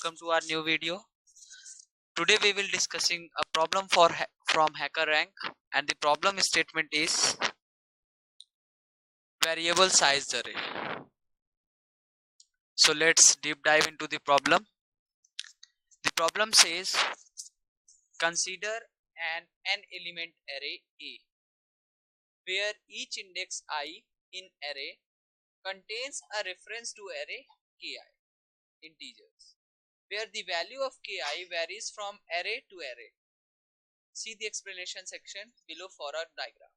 welcome to our new video. Today we will discussing a problem from HackerRank, and the problem statement is variable size array. So let's deep dive into the problem. The problem says consider an n element array A where each index I in array contains a reference to array ki integers, where the value of ki varies from array to array. See the explanation section below for our diagram.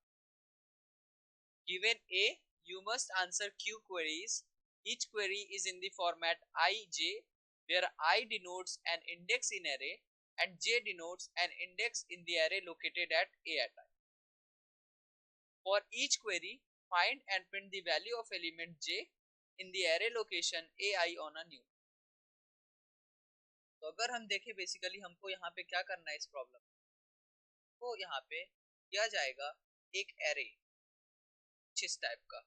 Given A, you must answer Q queries. Each query is in the format ij, where I denotes an index in array and j denotes an index in the array located at A at I. For each query, find and print the value of element j in the array location ai on a new. तो अगर हम देखें basically हमको यहाँ पे क्या करना है इस प्रॉब्लम को, यहाँ पे किया जाएगा एक एरे इस टाइप का।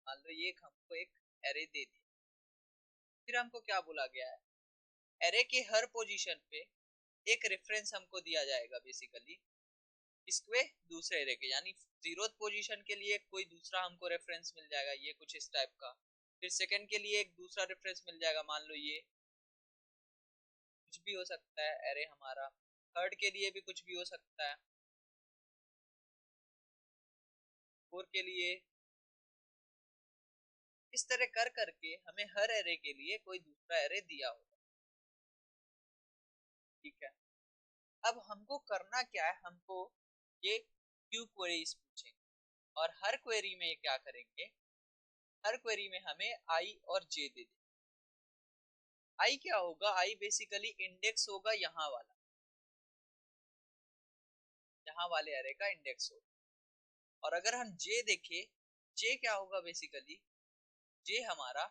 मान लो ये हमको एक एरे दे दिया, फिर हमको क्या बोला गया है, एरे के हर पोजीशन पे एक रेफरेंस हमको दिया जाएगा बेसिकली इसके दूसरे एरे के, यानी 0th पोजीशन के लिए कोई दूसरा हमको रेफरेंस मिल जाएगा, ये कुछ इस टाइप का। फिर सेकंड के लिए एक दूसरा रेफरेंस मिल जाएगा, मान लो ये कुछ भी हो सकता है एरे हमारा। थर्ड के लिए भी कुछ भी हो सकता है, फोर के लिए। इस तरह कर करके हमें हर एरे के लिए कोई दूसरा एरे दिया होगा, ठीक है। अब हमको करना क्या है, हमको ये क्यू क्वेरीज पूछेंगे और हर क्वेरी में क्या करेंगे, हर क्वेरी में हमें आई और जे दे देंगे। आई क्या होगा, आई बेसिकली इंडेक्स होगा यहाँ वाला, यहाँ वाले एरे का इंडेक्स होगा। और अगर हम जे देखें, जे क्या होगा बेसिकली, जे हमारा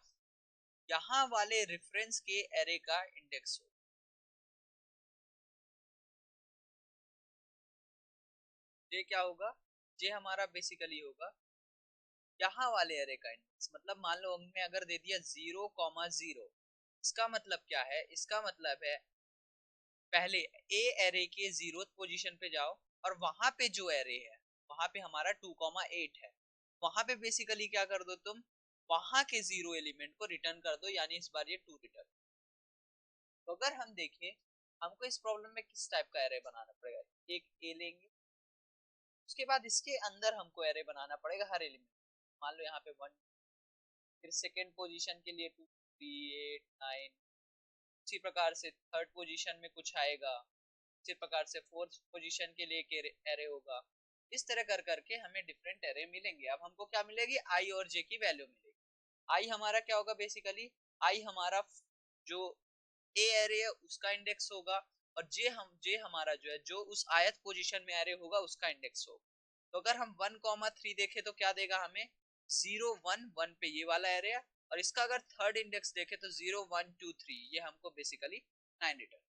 यहाँ वाले रेफरेंस के एरे का इंडेक्स होगा। जे क्या होगा, जे हमारा बेसिकली होगा यहाँ वाले एरे का इंडेक्स। मतलब मान लो हमने अगर दे दिया 0,0, इसका मतलब क्या है, इसका मतलब है पहले ए एरे के 0th पोजीशन पे जाओ और वहां पे जो एरे है वहां पे हमारा 2,8 है, वहां पे बेसिकली क्या कर दो तुम, वहां के 0 एलिमेंट को रिटर्न कर दो, यानी इस बार ये 2 रिटर्न। तो अगर हम देखें हमको इस प्रॉब्लम में किस टाइप का एरे बनाना पड़ेगा, एक ए लेंगे, उसके बाद इसके अंदर हमको एरे बनाना पड़ेगा हर एलिमेंट। मान लो यहाँ पे 1, फिर सेकेंड पोजीशन के लिए 2, 3, 8, 9, इसी प्रकार से थर्ड पोजीशन में कुछ आएगा, इसी प्रकार से फोर्थ पोजीशन के लिए एरे होगा। इस तरह कर करके हमें डिफरेंट एरे मिलेंगे। अब हमको क्या मिलेगी, आई और जे की वैल्यू मिलेगी। आई हमारा क्या होगा बेसिकली, आई हमारा जो ए एरे है उसका इंडेक्स होगा, और जे हमारा जो है जो उस आयत पोजीशन में एरे होगा उसका इंडेक्स होगा। तो अगर हम 1,3 देखें तो क्या देगा हमें, 0, 1, 1 पे ये वाला एरे है, और इसका अगर थर्ड इंडेक्स देखें तो 0, 1, 2, 3, ये हमको बेसिकली 9 रिटर्न।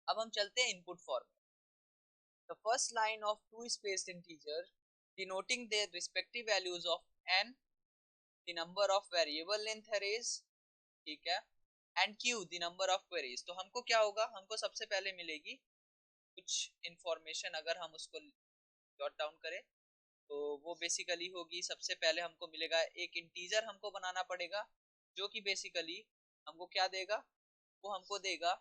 अब हम चलते हैं input format. The first line of two spaced integer denoting their respective values of n, the number of variable length arrays, ठीक है, and q the number of queries। तो हमको क्या होगा, हमको सबसे पहले मिलेगी कुछ इंफॉर्मेशन, अगर हम उसको जॉट डाउन करें तो वो बेसिकली होगी, सबसे पहले हमको मिलेगा एक इंटीजर हमको बनाना पड़ेगा, जो कि बेसिकली हमको क्या देगा, वो हमको देगा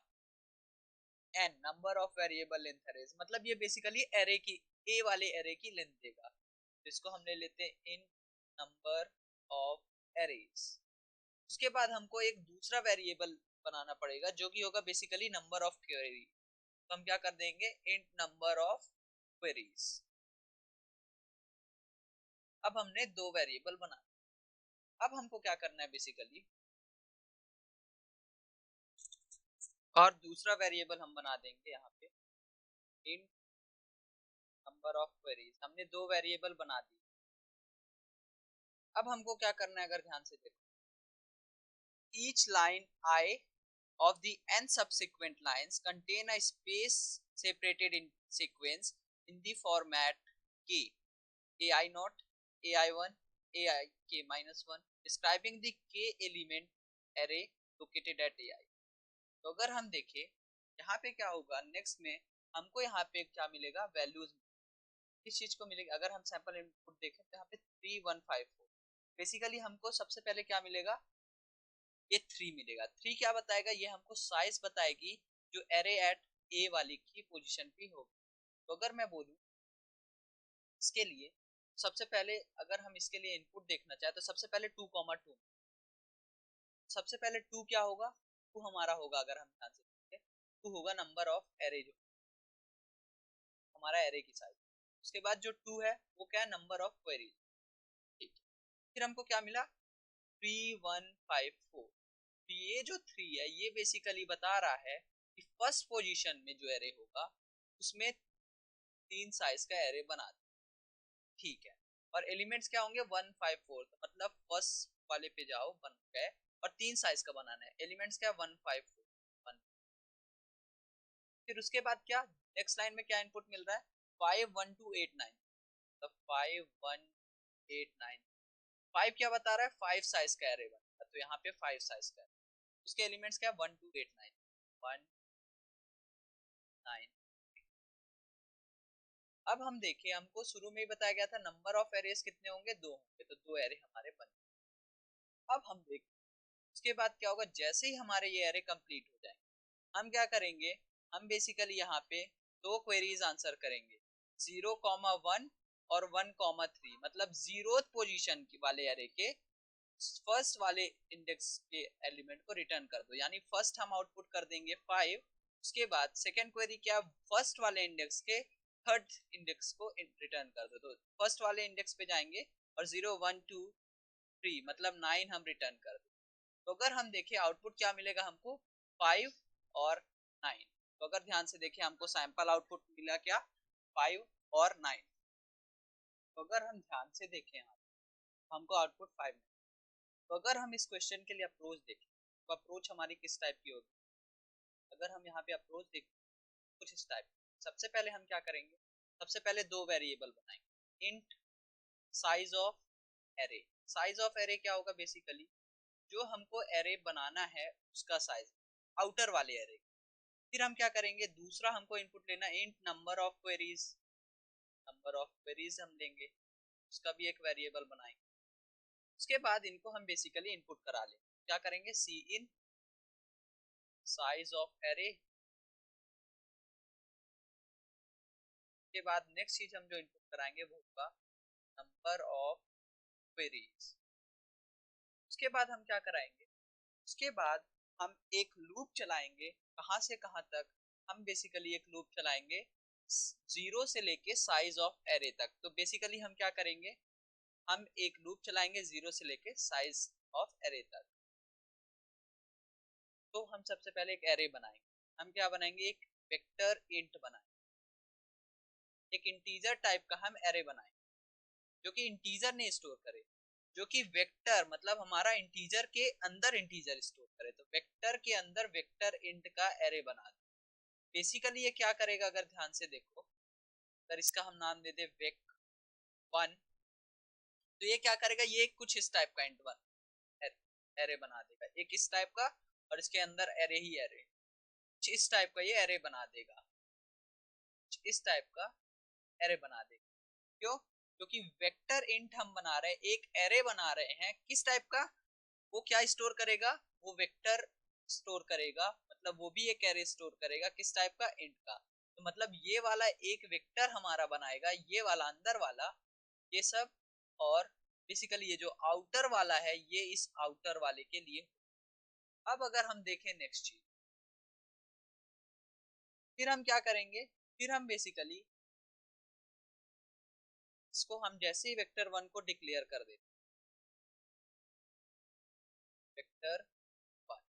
n number of variable length arrays. मतलब ये बेसिकली एरे की, ए वाले एरे की लेंथ देगा, जिसको हम ले लेते हैं इन नंबर ऑफ एरेज। उसके बाद हमको एक दूसरा वेरिएबल बनाना पड़ेगा जो कि होगा बेसिकली नंबर ऑफ क्वेरी। तो हम क्या कर देंगे, इंट नंबर ऑफ क्वेरीज। अब हमने दो वेरिएबल बना। अब हमको क्या करना है बेसिकली, और दूसरा वेरिएबल हम बना देंगे यहाँ पे इंट नंबर ऑफ क्वेरीज। हमने दो वेरिएबल बना दिए। अब हमको क्या करना है, अगर ध्यान से देखो, each line I of the n subsequent lines contain a space separated in sequence in the format k, ai0, ai1, k minus 1 describing the k element array located at ai। तो अगर हम देखें यहाँ पे क्या होगा, नेक्स्ट में हमको यहाँ पे क्या मिलेगा, वैल्यूज किस चीज को मिलेगी। अगर हम सैंपल इनपुट देखें तो यहाँ पे 3154, बेसिकली हमको सबसे पहले क्या मिलेगा, ये 3 मिलेगा। 3 क्या बताएगा, ये हमको साइज बताएगी जो एरे एट ए वाली की पोजीशन पे होगी। तो अगर मैं बोलूं इसके लिए, सबसे पहले अगर हम इसके लिए इनपुट देखना चाहे तो सबसे पहले 2,2, सबसे पहले 2 क्या होगा, 2 हमारा होगा, अगर हम ध्यान से देखें 2 होगा नंबर ऑफ एरे, जो हमारा एरे की साइज। उसके बाद जो 2 है वो क्या है, नंबर ऑफ क्वेरीज। ठीक है, फिर हमको क्या मिला 3154। तो ये जो 3 है ये बेसिकली बता रहा है कि फर्स्ट पोजीशन में जो एरे होगा उसमें 3 साइज का एरे बना दे। ठीक है, और एलिमेंट्स क्या होंगे 154, तो मतलब फर्स्ट वाले पे जाओ 1 है और 3 साइज का बनाना है, एलिमेंट्स क्या 154 1। फिर उसके बाद क्या, नेक्स्ट लाइन में क्या इनपुट मिल रहा है 51289, तो 5189, 5 क्या बता रहा है 5 साइज का एरे बनेगा, तो यहाँ पे 5 साइज का, उसके एलिमेंट्स क्या 1289 19। अब हम देखें, हमको शुरू में ही बताया गया था नंबर ऑफ एरेज कितने होंगे, 2 होंगे, तो 2 एरे हमारे बने। अब हम देखें उसके बाद क्या होगा, जैसे ही हमारे ये एरे कंप्लीट हो जाएंगे हम क्या करेंगे, हम बेसिकली यहाँ पे 2 क्वेरीज आंसर करेंगे, 0,1 और 1,3, मतलब 0th पोजीशन वाले एरे के फर्स्ट वाले इंडेक्स के एलिमेंट को रिटर्न कर दो, यानी फर्स्ट हम आउटपुट कर देंगे 5। उसके बाद सेकेंड क्वेरी क्या, फर्स्ट वाले इंडेक्स के थर्ड इंडेक्स को रिटर्न कर दो, तो फर्स्ट वाले इंडेक्स पे जाएंगे और 0 1 2 3 मतलब 9 हम रिटर्न कर दो। तो अगर हम देखें आउटपुट क्या मिलेगा हमको 5 और 9। तो अगर ध्यान से देखें हमको सैंपल आउटपुट मिला क्या 5 और 9। तो अगर हम ध्यान से देखें हमको आउटपुट 5। तो अगर हम इस क्वेश्चन के लिए अप्रोच देखें तो अप्रोच हमारी किस टाइप की होगी, अगर हम यहाँ पे अप्रोच देखें कुछ इस टाइप। सबसे पहले हम क्या करेंगे, सबसे पहले 2 वेरिएबल बनाएंगे, int size of array. Size of array क्या होगा, बेसिकली जो हमको एरे बनाना है उसका साइज, आउटर वाले एरे। फिर हम क्या करेंगे, दूसरा हमको इनपुट लेना int number of queries, number of queries हम लेंगे, उसका भी एक वेरिएबल बनाएंगे। उसके बाद इनको हम बेसिकली इनपुट करा लें, क्या करेंगे सी इन साइज ऑफ एरे। के बाद नेक्स्ट चीज हम जो इनपुट कराएंगे वो होगा नंबर ऑफ क्वेरीज। उसके बाद हम क्या कराएंगे, उसके बाद हम एक लूप चलाएंगे, कहां से कहां तक, हम बेसिकली एक लूप चलाएंगे 0 से लेके साइज ऑफ एरे तक। तो बेसिकली हम क्या करेंगे, हम एक लूप चलाएंगे 0 से लेके साइज ऑफ एरे तक। तो हम सबसे पहले एक एरे बनाएंगे, हम क्या बनाएंगे एक वेक्टर इंट बनाएंगे, एक इंटीजर टाइप का हम एरे बनाएंगे जो कि इंटीजर नहीं स्टोर करे, जो कि वेक्टर मतलब हमारा इंटीजर के अंदर इंटीजर स्टोर करे। तो वेक्टर के अंदर वेक्टर इंट का एरे बना दे। बेसिकली ये क्या करेगा, अगर ध्यान से देखो, अगर इसका हम नाम दे दे वेक1, तो ये क्या करेगा, ये कुछ इस टाइप का इंट एरे बना देगा, एक इस टाइप का, और इसके अंदर एरे ही एरे, इस टाइप का ये एरे बना देगा, इस टाइप का एरे बना देगा। क्यों, क्योंकि वेक्टर इंट हम बना रहे हैं, एक एरे बना रहे हैं किस टाइप का, वो क्या स्टोर करेगा, वो वेक्टर स्टोर करेगा, मतलब वो भी एक एरे स्टोर करेगा किस टाइप का, इंट का। तो मतलब ये वाला एक वेक्टर हमारा बनाएगा, ये वाला अंदर वाला ये सब, और बेसिकली ये जो आउटर वाला है ये इस आउटर वाले के लिए। अब अगर हम देखें नेक्स्ट चीज, फिर हम क्या करेंगे, फिर हम बेसिकली इसको हम जैसे ही वेक्टर 1 को डिक्लेयर कर देते, वेक्टर 1,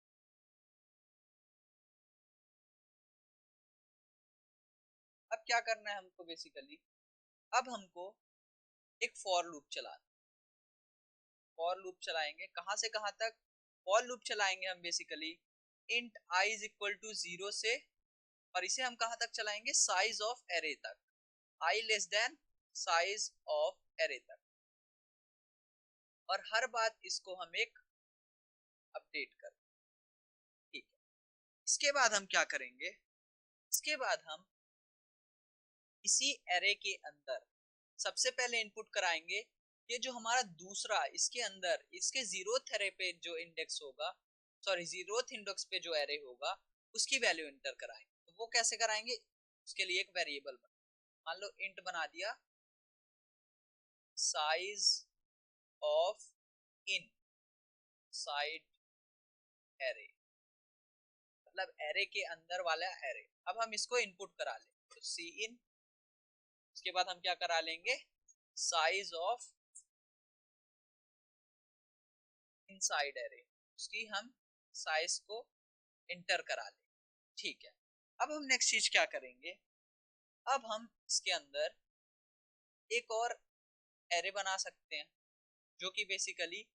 अब क्या करना है हमको बेसिकली, अब हमको एक फॉर लूप चलाना, फॉर लूप चलाएंगे कहां से कहां तक, फॉर लूप चलाएंगे हम basically int i is equal to 0 से, और इसे हम कहां तक चलाएंगे साइज ऑफ एरे तक, i less than size of array तक। और हर बात इसको हम एक अपडेट कर, ठीक है। इसके बाद हम क्या करेंगे, इसके बाद हम इसी एरे के अंदर सबसे पहले इनपुट कराएंगे ये जो हमारा दूसरा इसके अंदर इसके जीरोथ एरे पे जो इंडेक्स होगा, सॉरी जीरोथ इंडेक्स पे जो एरे होगा उसकी वैल्यू इंटर कराएंगे। तो वो कैसे कराएंगे, उसके लिए एक वेरिएबल मान लो इंट बना दिया size of in side array, मतलब एरे के अंदर वाला एरे। अब हम इसको इनपुट करा लें तो सी इन, उसके बाद हम क्या करा लेंगे साइज ऑफ इनसाइड एरे, उसकी हम साइज को इंटर करा लें, ठीक है। अब हम नेक्स्ट चीज क्या करेंगे, अब हम इसके अंदर एक और एरे बना सकते हैं जो कि बेसिकली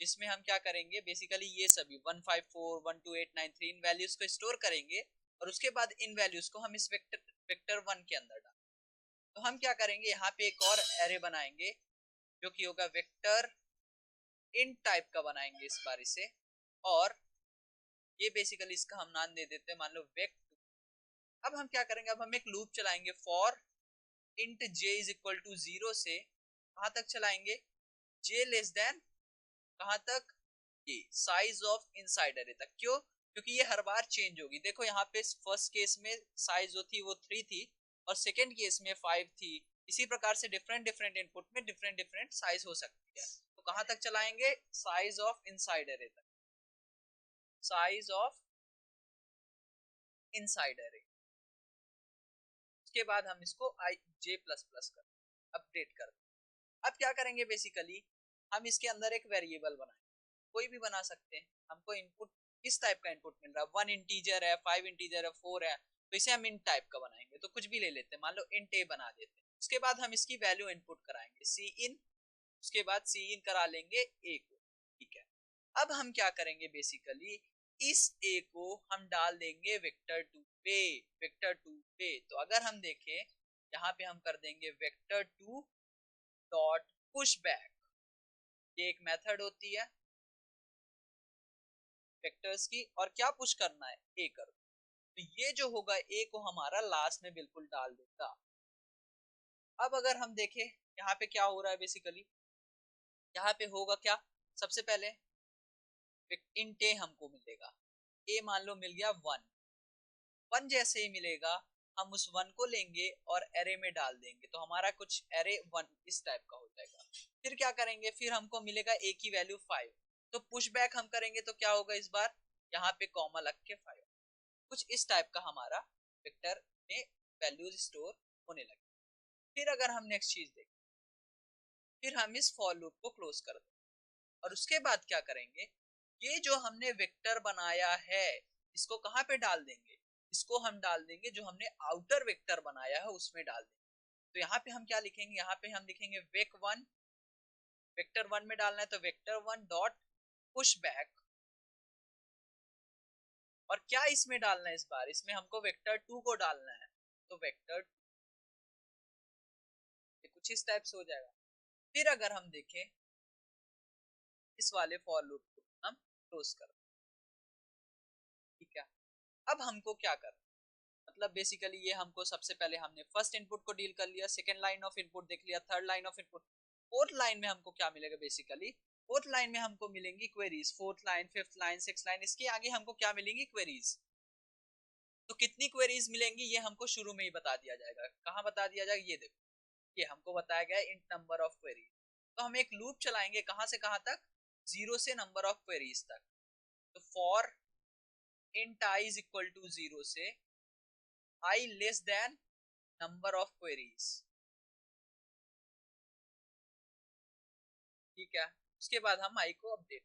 जिसमें हम क्या करेंगे, बेसिकली ये सभी 154 12893 इन वैल्यूज को स्टोर करेंगे और उसके बाद इन वैल्यूज को हम इस वेक्टर 1 के अंदर डालेंगे। तो हम क्या करेंगे, यहाँ पे एक और एरे बनाएंगे जो कि होगा वेक्टर इन टाइप का बनाएंगे इस बार इसे, और ये बेसिकली इसका हम नाम दे देते हैं मान लो वेक्ट। अब हम क्या करेंगे, अब हम एक लूप चलाएंगे for int j is equal to 0 से कहां तक चलाएंगे, j लेस देन कहां तक, ये साइज ऑफ इनसाइड एरे तक। क्यों, क्योंकि ये हर बार चेंज होगी। देखो यहाँ पे फर्स्ट केस में साइज जो थी वो 3 थी और सेकेंड केस में 5 थी। इसी प्रकार से डिफरेंट डिफरेंट इनपुट में डिफरेंट डिफरेंट साइज हो सकती है। तो कहां तक चलाएंगे, साइज ऑफ इनसाइड एरे तक, साइज ऑफ इनसाइड एरे। उसके बाद हम इसको आई जे प्लस प्लस कर अपडेट कर। अब क्या करेंगे, बेसिकली हम इसके अंदर एक वेरिएबल बनाएंगे, कोई भी बना सकते हैं। हमको इनपुट किस टाइप का इनपुट मिल रहा है, 1 इंटीजर है, 5 इंटीजर है, 4 है, तो इसे हम इंट टाइप का बनाएंगे। तो कुछ भी ले लेते हैं, मान लो इंट ए बना देते हैं। उसके बाद हम इसकी वैल्यू इनपुट कराएंगे सी इन, उसके बाद सी इन करा लेंगे ए को, ठीक है। अब हम क्या करेंगे, बेसिकली इस ए को हम डाल देंगे वेक्टर 2 पे, वेक्टर 2 पे। तो अगर हम देखें यहाँ पे हम कर देंगे वेक्टर 2 डॉट पुश बैक, ये एक मेथड होती है वेक्टर्स की, और क्या पुश करना है, ए कर। तो ये जो होगा ए को हमारा लास्ट में बिल्कुल डाल देगा। अब अगर हम देखें यहाँ पे क्या हो रहा है, बेसिकली यहाँ पे होगा क्या, सबसे पहले इंट ए हमको मिलेगा, ए मान लो मिल गया 1, 1 जैसे ही मिलेगा हम उस 1 को लेंगे और एरे में डाल देंगे, तो हमारा कुछ एरे 1 इस टाइप का हो जाएगा। फिर क्या करेंगे, फिर हमको मिलेगा ए की वैल्यू 5, तो पुश बैक हम करेंगे तो क्या होगा, इस बार यहाँ पे कॉमा लग के 5, कुछ इस टाइप का हमारा वेक्टर में वैल्यूज स्टोर होने लगे। फिर अगर हम नेक्स्ट चीज देखें, फिर हम इस फॉर लूप को क्लोज कर दें और उसके बाद क्या करेंगे, ये जो हमने वेक्टर बनाया है इसको कहाँ पे डाल देंगे, इसको हम डाल देंगे जो हमने आउटर वेक्टर बनाया है उसमें डाल देंगे। तो यहाँ पे हम क्या लिखेंगे, यहाँ पे हम लिखेंगे वेक 1, वेक्टर 1 में डालना है तो वेक्टर 1 डॉट पुश बैक, और क्या इसमें डालना है, इस बार इसमें हमको वेक्टर 2 को डालना है, तो वेक्टर कुछ इस टाइप से हो जाएगा। फिर अगर हम देखें इस वाले फॉर लूप को हम क्लोज कर, ठीक है। अब हमको क्या करना, मतलब बेसिकली ये हमको सबसे पहले हमने फर्स्ट इनपुट को डील कर लिया, सेकंड लाइन ऑफ इनपुट देख लिया, third line of input, fourth line में हमको क्या मिलेगा, बेसिकली फोर्थ लाइन में हमको मिलेंगी queries, fourth line, fifth line, sixth line, इसके आगे हमको क्या मिलेंगी, क्वेरीज। तो कितनी क्वेरीज मिलेंगी ये हमको शुरू में ही बता दिया जाएगा। कहाँ बता दिया जाएगा, ये देखो, ये हमको बताया गया है इंट नंबर ऑफ क्वेरीज। तो हम एक लूप चलाएंगे कहां से कहां तक, 0 से नंबर ऑफ क्वेरीज तक। तो for int I is equal to 0 से I less than number of queries, ठीक है। उसके बाद हम आई को अपडेट,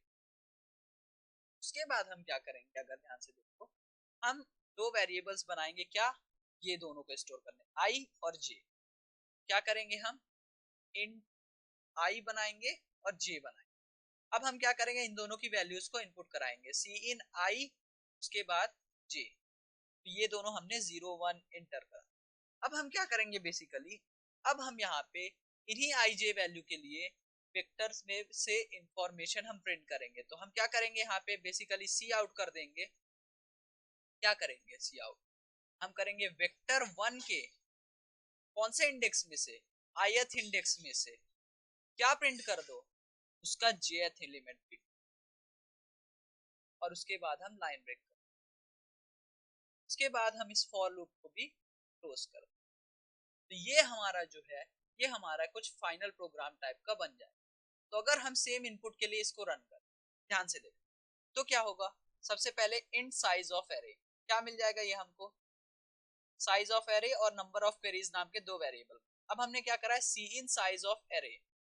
उसके बाद हम क्या करेंगे, अगर ध्यान से देखो हम दो वेरिएबल्स बनाएंगे, क्या, ये दोनों को स्टोर करने, आई और जे। क्या करेंगे हम इन आई बनाएंगे और जे बनाएंगे। अब हम क्या करेंगे, इन दोनों की वैल्यूज को इनपुट कराएंगे, सी इन आई उसके बाद जे, तो ये दोनों हमने 0 1 इंटर करा। अब हम क्या करेंगे, बेसिकली अब हम यहाँ पे इन्हीं आई जे वैल्यू के लिए वेक्टर्स में से इंफॉर्मेशन हम प्रिंट करेंगे। तो हम क्या करेंगे, यहाँ पे बेसिकली सी आउट कर देंगे। क्या करेंगे सी आउट, हम करेंगे वेक्टर 1 के कौन से इंडेक्स में से, ith इंडेक्स में से क्या प्रिंट कर दो, उसका jth एलिमेंट प्रिंट, और उसके बाद हम लाइन ब्रेक कर, उसके बाद हम इस फॉर लूप को भी क्लोज कर। तो ये हमारा जो है, ये हमारा कुछ फाइनल प्रोग्राम टाइप का बन जाए। तो अगर हम सेम इनपुट के लिए इसको रन करें, ध्यान से देखो तो क्या होगा, सबसे पहले इंट साइज ऑफ एरे क्या मिल जाएगा, ये हमको साइज ऑफ एरे और नंबर ऑफ क्वेरीज नाम के दो वेरिएबल। अब हमने क्या करा है, सी इन साइज ऑफ एरे,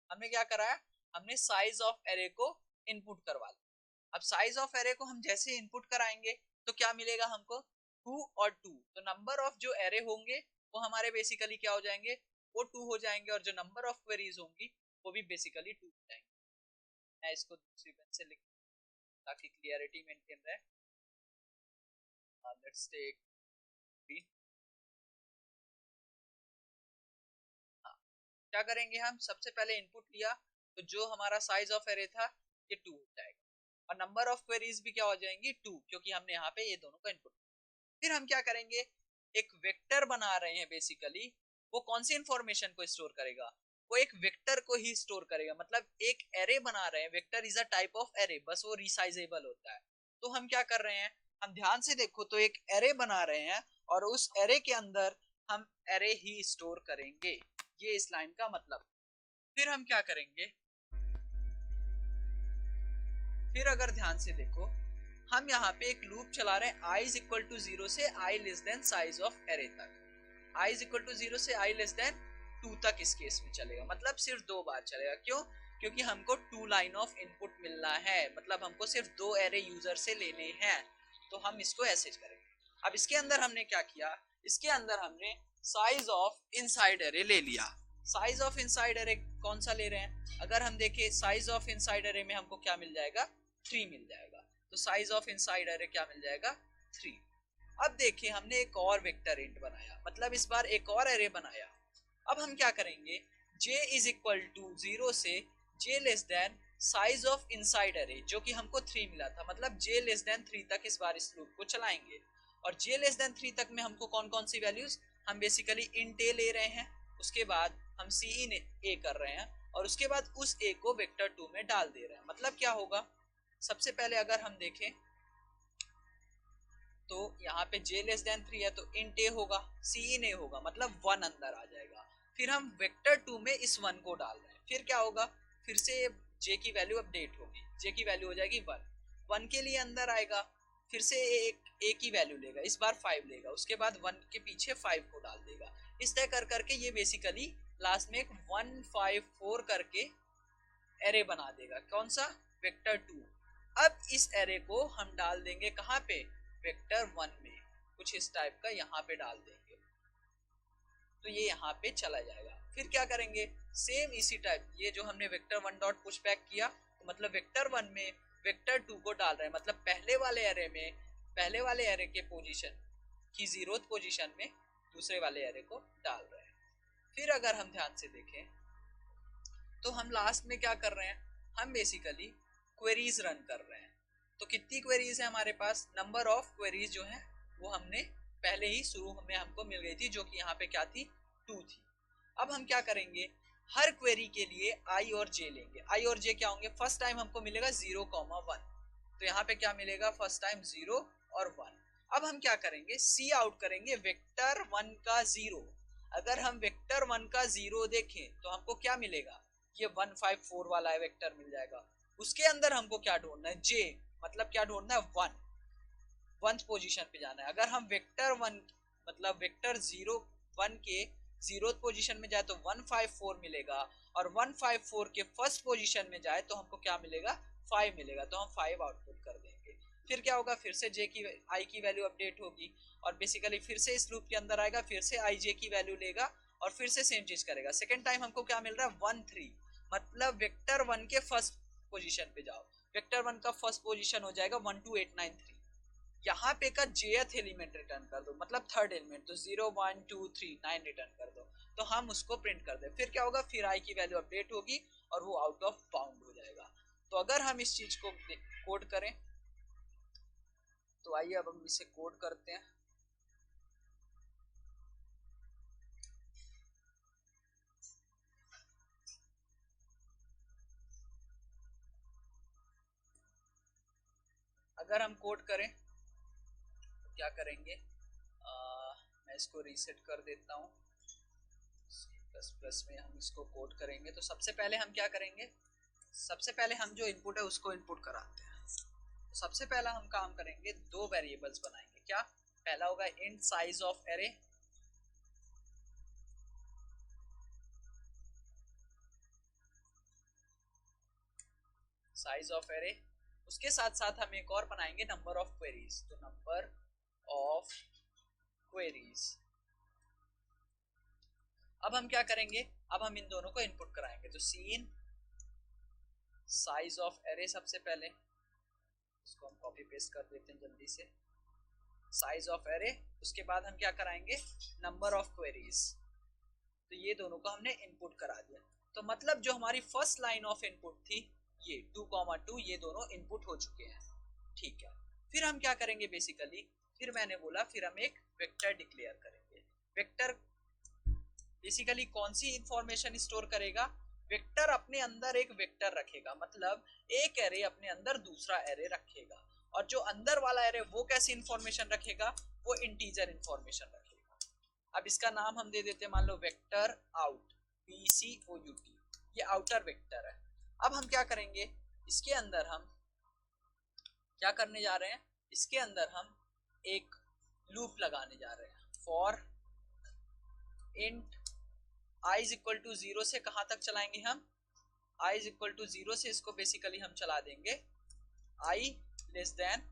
हमने क्या करा है, हमने साइज ऑफ एरे को इनपुट करवा लिया। अब साइज ऑफ एरे को हम जैसे इनपुट कराएंगे तो क्या मिलेगा हमको, 2 और 2। तो नंबर ऑफ जो एरे होंगे वो हमारे बेसिकली क्या हो जाएंगे, वो 2 हो जाएंगे, और जो नंबर ऑफ क्वेरीज होंगी वो भी बेसिकली 2 हो जाएंगे। मैं इसको दूसरी पेन से लिख ताकि क्लियरिटी मेंटेन रहे। Let's take 3। क्या करेंगे, हम सबसे पहले इनपुट लिया तो जो हमारा साइज ऑफ एरे था ये 2 हो जाएगा, और नंबर ऑफ क्वेरीज भी क्या हो जाएंगी 2, क्योंकि हमने यहाँ पे ये दोनों का इनपुट। फिर हम क्या करेंगे, एक वेक्टर बना रहे हैं बेसिकली, वो कौन सी इंफॉर्मेशन को स्टोर करेगा, वो एक वेक्टर को ही स्टोर करेगा। मतलब एक एरे बना रहे हैं, vector is a type of array, बस वो रिसाइजेबल होता है। तो हम क्या कर रहे हैं, हम ध्यान से देखो तो एक एरे बना रहे हैं, और उस एरे के अंदर हम एरे ही स्टोर करेंगे, ये इस लाइन का मतलब। फिर हम क्या करेंगे, फिर अगर ध्यान से देखो हम यहाँ पे एक लूप चला रहे हैं, i इज इक्वल टू 0 से i less than size of array तक। i इज इक्वल टू 0 से i लेस देन 2 तक इस केस में चलेगा, मतलब सिर्फ 2 बार चलेगा। क्यों, क्योंकि हमको 2 लाइन ऑफ इनपुट मिलना है, मतलब हमको सिर्फ 2 एरे यूजर से लेने हैं, तो हम इसको ऐसे करेंगे। अब इसके अंदर हमने क्या किया, इसके अंदर हमने साइज ऑफ इनसाइड एरे ले लिया। साइज ऑफ इनसाइड एरे कौन सा ले रहे हैं, अगर हम देखें साइज ऑफ इनसाइड एरे में हमको क्या मिल जाएगा, 3 मिल जाएगा। तो साइज ऑफ इनसाइड एरे क्या मिल जाएगा, 3। अब देखिए हमने एक और वेक्टर इंट बनाया, मतलब इस बार एक और एरे बनाया। अब हम क्या करेंगे, j इज इक्वल टू 0 से j less than size of inside array, जो कि हमको 3 मिला था, मतलब j लेस देन 3 तक इस बार इस लूप को चलाएंगे। और j लेस देन 3 तक में हमको कौन कौन सी वैल्यूज, हम बेसिकली इंट a ले रहे हैं, उसके बाद हम सी इन a कर रहे हैं, और उसके बाद उस a को वेक्टर 2 में डाल दे रहे हैं। मतलब क्या होगा, सबसे पहले अगर हम देखें तो यहाँ पे j लेस देन 3 है तो इंट a होगा, सी इन a होगा, मतलब 1 अंदर आ जाएगा। फिर हम वेक्टर 2 में इस 1 को डाल रहे हैं, फिर क्या होगा, फिर से j की वैल्यू अपडेट होगी, j की वैल्यू हो जाएगी 1, 1 के लिए अंदर आएगा, फिर से a की वैल्यू लेगा, इस बार 5 लेगा, उसके बाद 1 के पीछे 5 को डाल देगा। इस तरह कर करके ये बेसिकली लास्ट में एक 154 करके एरे बना देगा, कौन सा, वेक्टर 2। अब इस एरे को हम डाल देंगे कहाँ पे, वेक्टर 1 में, कुछ इस टाइप का यहाँ पे डाल देंगे, तो ये यहाँ पे चला जाएगा। फिर क्या करेंगे, सेम इसी टाइप, ये जो हमने वेक्टर 1 डॉट पुश बैक किया, तो मतलब वेक्टर 1 में वेक्टर 2 को डाल रहे हैं, मतलब पहले वाले एरे में, पहले वाले एरे के पोजीशन की 0th पोजीशन में दूसरे वाले एरे को डाल रहे हैं। फिर अगर हम ध्यान से देखें तो हम लास्ट में क्या कर रहे हैं, हम बेसिकली क्वेरीज रन कर रहे हैं। तो कितनी क्वेरीज है हमारे पास, नंबर ऑफ क्वेरीज जो है वो हमने पहले ही शुरू में हमको मिल गई थी, जो कि यहाँ पे क्या थी, 2 थी। अब हम क्या करेंगे, हर क्वेरी के लिए i और j लेंगे। i और j क्या होंगे, फर्स्ट टाइम हमको मिलेगा 0,1, तो यहाँ पे क्या मिलेगा, फर्स्ट टाइम 0 और 1। अब हम क्या करेंगे, सी आउट करेंगे वेक्टर 1 का 0। अगर हम वेक्टर 1 का 0 देखें तो हमको क्या मिलेगा, ये 154 वाला है वेक्टर मिल जाएगा। उसके अंदर हमको क्या ढूंढना है, j, मतलब क्या ढूंढना है, 1, 1th पोजीशन पे जाना है। अगर हम वेक्टर 1 मतलब वेक्टर 0 1 के 0th पोजीशन में जाए तो 154 मिलेगा, और 154 के फर्स्ट पोजीशन में जाए तो हमको क्या मिलेगा, 5 मिलेगा, तो हम 5 आउटपुट कर देंगे। फिर क्या होगा, फिर से j की i की वैल्यू अपडेट होगी, और बेसिकली फिर से इस लूप के अंदर आएगा, फिर से i j की वैल्यू लेगा, और फिर से सेम चीज करेगा। सेकेंड टाइम हमको क्या मिल रहा है, 1 3, मतलब वेक्टर 1 के फर्स्ट पोजीशन पे जाओ, वेक्टर 1 का फर्स्ट पोजीशन हो जाएगा 12893, यहाँ पे का jth एलिमेंट रिटर्न कर दो, मतलब थर्ड एलिमेंट, तो 0 1 2 3 9 रिटर्न कर दो, तो हम उसको प्रिंट कर दे। फिर क्या होगा, फिर i की वैल्यू अपडेट होगी, और वो आउट ऑफ बाउंड हो जाएगा। तो अगर हम इस चीज को कोड करें तो आइए अब हम इसे कोड करते हैं। अगर हम कोड करें तो क्या करेंगे, मैं इसको रीसेट कर देता हूँ। प्लस प्लस में हम इसको कोड करेंगे तो सबसे पहले हम क्या करेंगे, सबसे पहले हम जो इनपुट है उसको इनपुट कराते हैं। तो सबसे पहला हम काम करेंगे, दो वेरिएबल्स बनाएंगे। क्या, पहला होगा int size of array, size of array. उसके साथ साथ हम एक और बनाएंगे नंबर ऑफ क्वेरीज, तो नंबर ऑफ क्वेरीज। अब हम क्या करेंगे, अब हम इन दोनों को इनपुट कराएंगे। तो सीन साइज ऑफ एरे, सबसे पहले इसको हम कॉपी पेस्ट कर देते हैं जल्दी से, साइज ऑफ एरे। उसके बाद हम क्या कराएंगे, नंबर ऑफ क्वेरीज। तो ये दोनों को हमने इनपुट करा दिया। तो मतलब जो हमारी फर्स्ट लाइन ऑफ इनपुट थी ये 2,2, ये दोनों इनपुट हो चुके हैं। ठीक है, फिर हम क्या करेंगे बेसिकली, फिर मैंने बोला फिर हम एक वेक्टर डिक्लेयर करेंगे। वेक्टर बेसिकली कौन सी इंफॉर्मेशन स्टोर करेगा, वेक्टर अपने अंदर एक वेक्टर रखेगा, मतलब एक एरे अपने अंदर दूसरा एरे रखेगा। और जो अंदर वाला एरे वो कैसी इंफॉर्मेशन रखेगा, वो इंटीजर इंफॉर्मेशन रखेगा। अब इसका नाम हम दे देते हैं, मान लो वेक्टर आउट, PCOUT, ये आउटर वेक्टर है। अब हम क्या करेंगे, इसके अंदर हम क्या करने जा रहे हैं, इसके अंदर हम एक लूप लगाने जा रहे हैं। For int i is equal to 0 से कहां तक चलाएंगे हम, i इज इक्वल टू 0 से इसको बेसिकली हम चला देंगे i लेस देन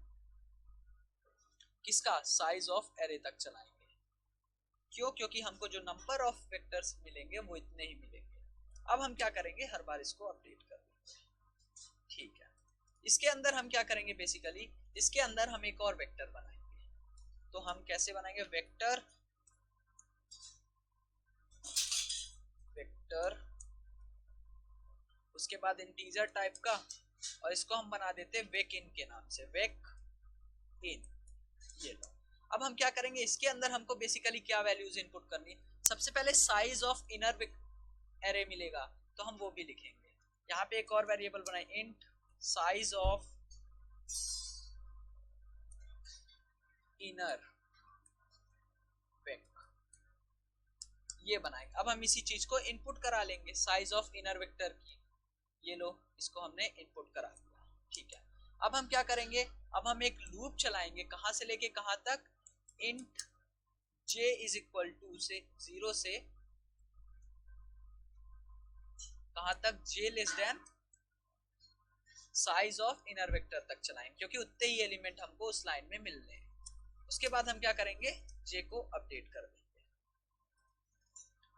किसका, साइज ऑफ एरे तक चलाएंगे। क्यों, क्योंकि हमको जो नंबर ऑफ वेक्टर्स मिलेंगे वो इतने ही मिलेंगे। अब हम क्या करेंगे, हर बार इसको अपडेट कर देंगे। ठीक है, इसके अंदर हम क्या करेंगे बेसिकली, इसके अंदर हम एक और वेक्टर बनाएंगे। तो हम कैसे बनाएंगे, वेक्टर वेक्टर उसके बाद इंटीजर टाइप का, और इसको हम बना देते हैं वेक इन के नाम से, वेक इन। ये लो, अब हम क्या करेंगे, इसके अंदर हमको बेसिकली क्या वैल्यूज इनपुट करनी है। सबसे पहले साइज ऑफ इनर एरे मिलेगा तो हम वो भी लिखेंगे। यहाँ पे एक और वेरिएबल बनाए, इंट साइज ऑफ इनर वेक, ये बनाएंगे। अब हम इसी चीज को इनपुट करा लेंगे, साइज ऑफ इनर वेक्टर की। ये लो, इसको हमने इनपुट करा दिया। ठीक है, अब हम क्या करेंगे, अब हम एक लूप चलाएंगे, कहां से लेके कहां तक, int j is equal to से 0 से कहां तक, j less than size of inner vector तक चलाएंगे, क्योंकि उतने ही एलिमेंट हमको उस लाइन में मिलने हैं। उसके बाद हम क्या करेंगे, j को अपडेट कर देंगे।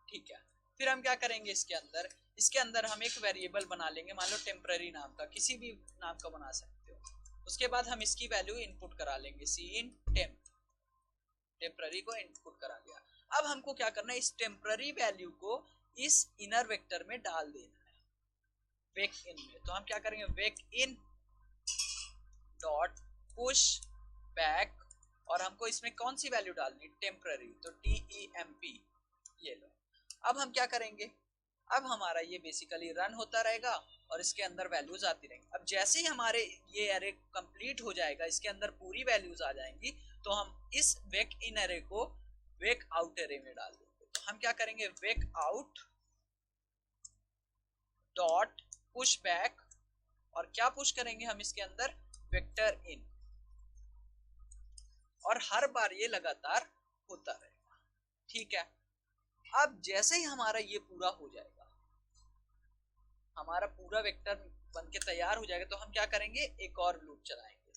ठीक है, फिर हम क्या करेंगे, इसके अंदर हम एक वेरिएबल बना लेंगे, मान लो टेम्पररी नाम का, किसी भी नाम का बना सकते हो। उसके बाद हम इसकी वैल्यू इनपुट करा लेंगे, sin temp, टेम्पररी को इनपुट करा दिया। अब हमको क्या करना है, इस टेम्पररी वैल्यू को इस इनर वेक्टर में डाल देना है, वेक इन में। तो हम क्या करेंगे, वेक इन डॉट पुश बैक, और हमको इसमें कौन सी वैल्यू डालनी, टेम्पररी, तो TEMP। ये लो, अब हम क्या करेंगे, अब हमारा ये बेसिकली रन होता रहेगा और इसके अंदर वैल्यूज आती रहेंगी। अब जैसे ही हमारे ये एरे कंप्लीट हो जाएगा, इसके अंदर पूरी वैल्यूज आ जाएंगी, तो हम इस वेक इन एरे को वेक आउट एरे में डाल देंगे। तो हम क्या करेंगे, वेक आउट डॉट पुश बैक, और क्या पुश करेंगे हम इसके अंदर, वेक्टर इन, और हर बार ये लगातार होता रहेगा। ठीक है, अब जैसे ही हमारा ये पूरा हो जाएगा, हमारा पूरा वेक्टर बन के तैयार हो जाएगा, तो हम क्या करेंगे, एक और लूप चलाएंगे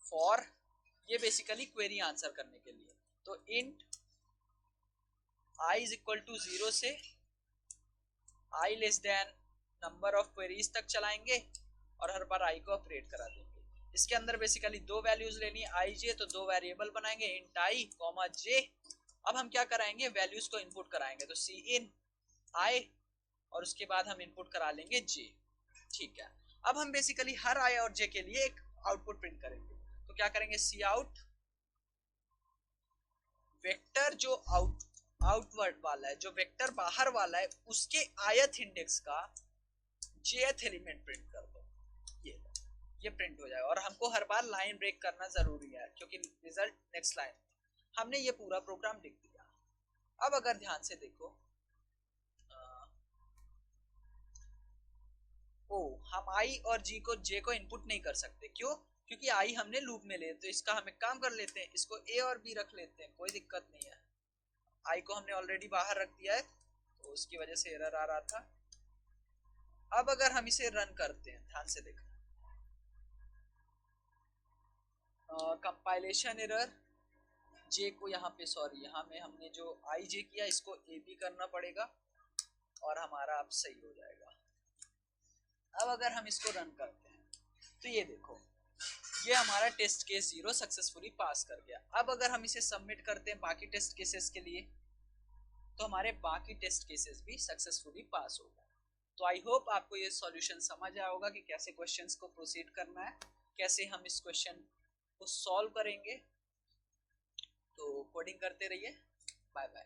फॉर, ये बेसिकली क्वेरी आंसर करने के लिए। तो int i is equal to 0 से i less than number of queries तक चलाएंगे, और हर बार i को अपडेट करा देंगे। इसके अंदर बेसिकली दो वैल्यूज लेनी है, i j, तो दो वेरिएबल बनाएंगे, इंट i कॉमा j। अब हम क्या कराएंगे, वैल्यूज को इनपुट कराएंगे। तो sin i और उसके बाद हम इनपुट करा लेंगे जे। ठीक है, अब हम बेसिकली हर आई और जे के लिए एक आउटपुट प्रिंट करेंगे। तो क्या करेंगे, सी आउट वेक्टर जो आउटवर्ड वाला है, जो वेक्टर बाहर वाला है, उसके आयत इंडेक्स का जेथ एलिमेंट प्रिंट कर दो। ये प्रिंट हो जाएगा। और हमको हर बार लाइन ब्रेक करना जरूरी है क्योंकि रिजल्ट नेक्स्ट लाइन। हमने ये पूरा प्रोग्राम लिख दिया। अब अगर ध्यान से देखो, ओ हम आई और जी को जे को इनपुट नहीं कर सकते, क्यों? क्योंकि आई हमने लूप में ले, तो इसका हम एक काम कर लेते हैं, इसको ए और बी रख लेते हैं, कोई दिक्कत नहीं है। आई को हमने ऑलरेडी बाहर रख दिया है, तो उसकी वजह से एरर आ रहा था। अब अगर हम इसे रन करते हैं, ध्यान से देखना, कंपाइलेशन एरर, जे को यहाँ पे, सॉरी यहाँ में हमने जो आई जे किया इसको ए बी करना पड़ेगा और हमारा अब सही हो जाएगा। अब अगर हम इसको रन करते हैं तो ये देखो, ये हमारा टेस्ट केस 0 सक्सेसफुली पास कर गया। अब अगर हम इसे सबमिट करते हैं बाकी टेस्ट केसेस के लिए, तो हमारे बाकी टेस्ट केसेस भी सक्सेसफुली पास हो गए। तो आई होप आपको ये सॉल्यूशन समझ आया होगा कि कैसे क्वेश्चंस को प्रोसीड करना है, कैसे हम इस क्वेश्चन को सॉल्व करेंगे। तो कोडिंग करते रहिए। Bye bye.